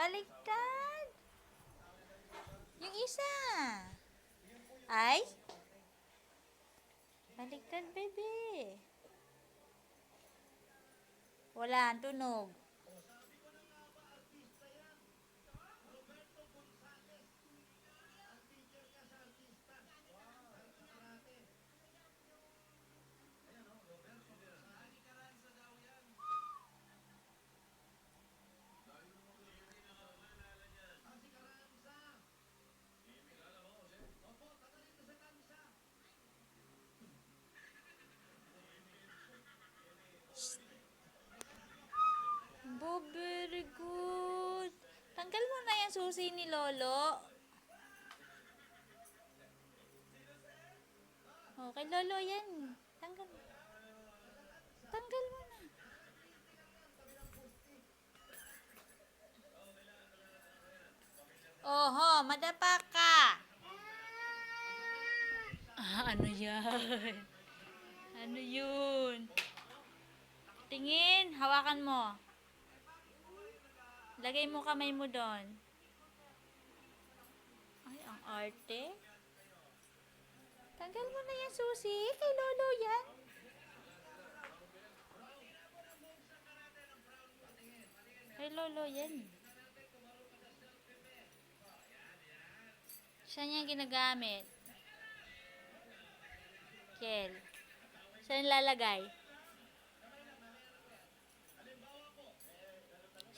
Baliktad. Yung isa. Ay? Baliktad, baby. Wala, tunog. Bo, very good. Tanggal mo na yung susi ni Lolo. Oh, kay Lolo yan. Tanggal. Tanggal mo na. Oho, madapa ka. Ano yan? Ano yun? Tingin, hawakan mo. Lagay mo kamay mo doon. Ay, ang arte. Tanggal mo na yan, susi. Kay Lolo yan. Kay Lolo yan. Saan yan ginagamit? Kel. Saan lalagay?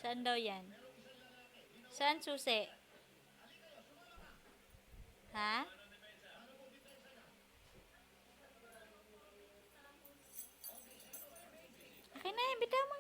Saan daw yan? Saan susi? Ha? Okay na, bitaw mo